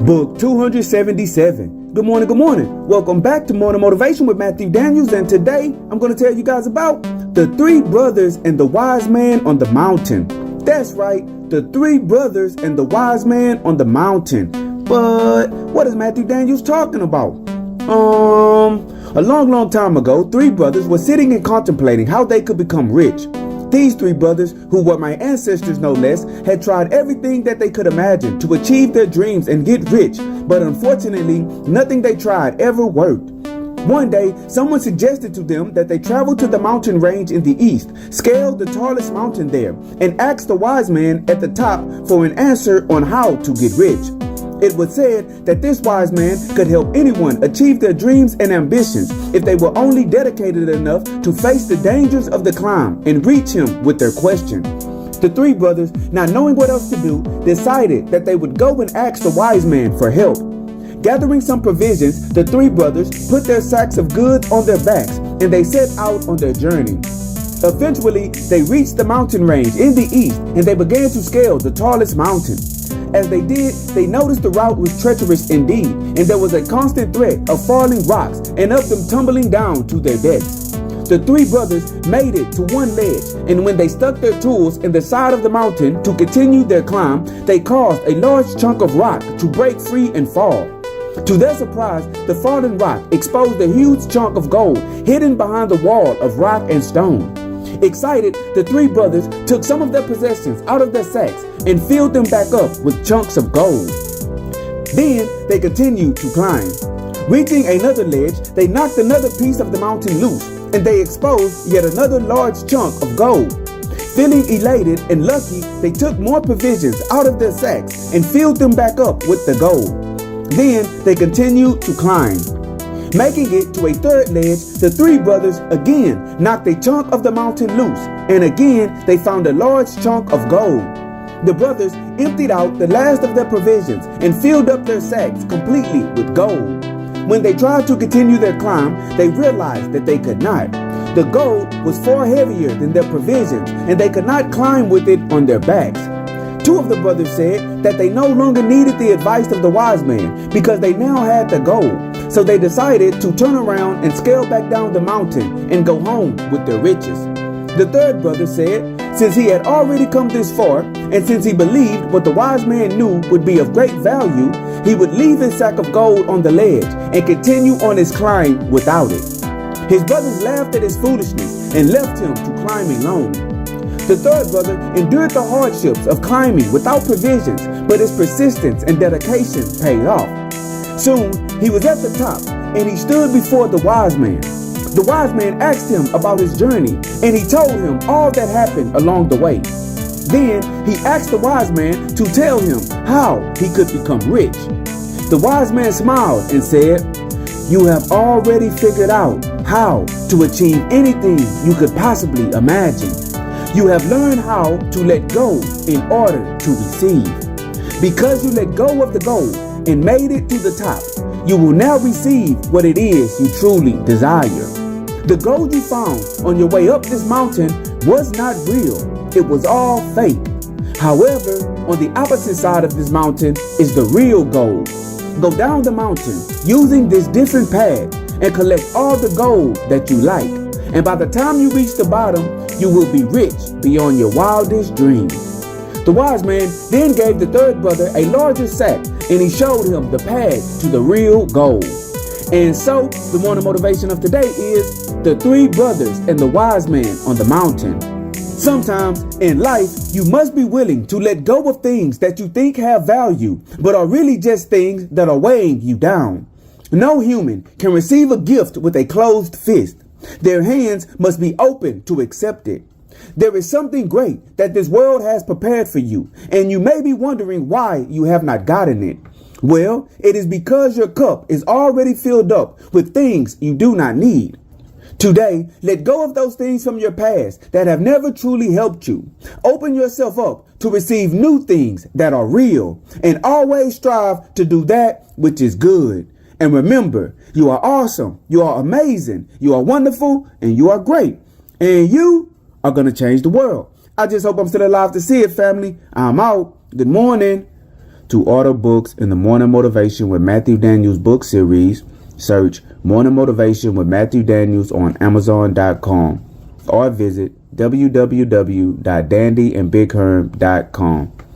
Book 277. Good morning, good morning. Welcome back to Morning Motivation with Matthew Daniels, and today I'm going to tell you guys about the three brothers and the wise man on the mountain. That's right, the three brothers and the wise man on the mountain. But what is Matthew Daniels talking about? A long time ago, three brothers were sitting and contemplating how they could become rich. These three brothers, who were my ancestors no less, had tried everything that they could imagine to achieve their dreams and get rich, but unfortunately, nothing they tried ever worked. One day, someone suggested to them that they travel to the mountain range in the east, scale the tallest mountain there, and ask the wise man at the top for an answer on how to get rich. It was said that this wise man could help anyone achieve their dreams and ambitions if they were only dedicated enough to face the dangers of the climb and reach him with their question. The three brothers, not knowing what else to do, decided that they would go and ask the wise man for help. Gathering some provisions, the three brothers put their sacks of goods on their backs and they set out on their journey. Eventually, they reached the mountain range in the east and they began to scale the tallest mountain. As they did, they noticed the route was treacherous indeed, and there was a constant threat of falling rocks and of them tumbling down to their deaths. The three brothers made it to one ledge, and when they stuck their tools in the side of the mountain to continue their climb, they caused a large chunk of rock to break free and fall. To their surprise, the fallen rock exposed a huge chunk of gold hidden behind the wall of rock and stone. Excited, the three brothers took some of their possessions out of their sacks and filled them back up with chunks of gold. Then they continued to climb. Reaching another ledge, they knocked another piece of the mountain loose, and they exposed yet another large chunk of gold. Feeling elated and lucky, they took more provisions out of their sacks and filled them back up with the gold. Then they continued to climb. Making it to a third ledge, the three brothers again knocked a chunk of the mountain loose, and again they found a large chunk of gold. The brothers emptied out the last of their provisions and filled up their sacks completely with gold. When they tried to continue their climb, they realized that they could not. The gold was far heavier than their provisions, and they could not climb with it on their backs. Two of the brothers said that they no longer needed the advice of the wise man because they now had the gold. So they decided to turn around and scale back down the mountain and go home with their riches. The third brother said, since he had already come this far, and since he believed what the wise man knew would be of great value, he would leave his sack of gold on the ledge and continue on his climb without it. His brothers laughed at his foolishness and left him to climb alone. The third brother endured the hardships of climbing without provisions, but his persistence and dedication paid off. Soon, he was at the top, and he stood before the wise man. The wise man asked him about his journey, and he told him all that happened along the way. Then, he asked the wise man to tell him how he could become rich. The wise man smiled and said, "You have already figured out how to achieve anything you could possibly imagine. You have learned how to let go in order to receive. Because you let go of the gold and made it to the top, you will now receive what it is you truly desire. The gold you found on your way up this mountain was not real. It was all fake. However, on the opposite side of this mountain is the real gold. Go down the mountain using this different path and collect all the gold that you like. And by the time you reach the bottom, you will be rich beyond your wildest dreams." The wise man then gave the third brother a larger sack, and he showed him the path to the real gold. And so, the morning motivation of today is the three brothers and the wise man on the mountain. Sometimes in life, you must be willing to let go of things that you think have value, but are really just things that are weighing you down. No human can receive a gift with a closed fist. Their hands must be open to accept it. There is something great that this world has prepared for you, and you may be wondering why you have not gotten it. Well, it is because your cup is already filled up with things you do not need. Today, let go of those things from your past that have never truly helped you. Open yourself up to receive new things that are real, and always strive to do that which is good. And remember, you are awesome, you are amazing, you are wonderful, and you are great. And you are going to change the world. I just hope I'm still alive to see it, family. I'm out. Good morning. To order books in the Morning Motivation with Matthew Daniels book series, search Morning Motivation with Matthew Daniels on Amazon.com or visit www.dandyandbigherm.com.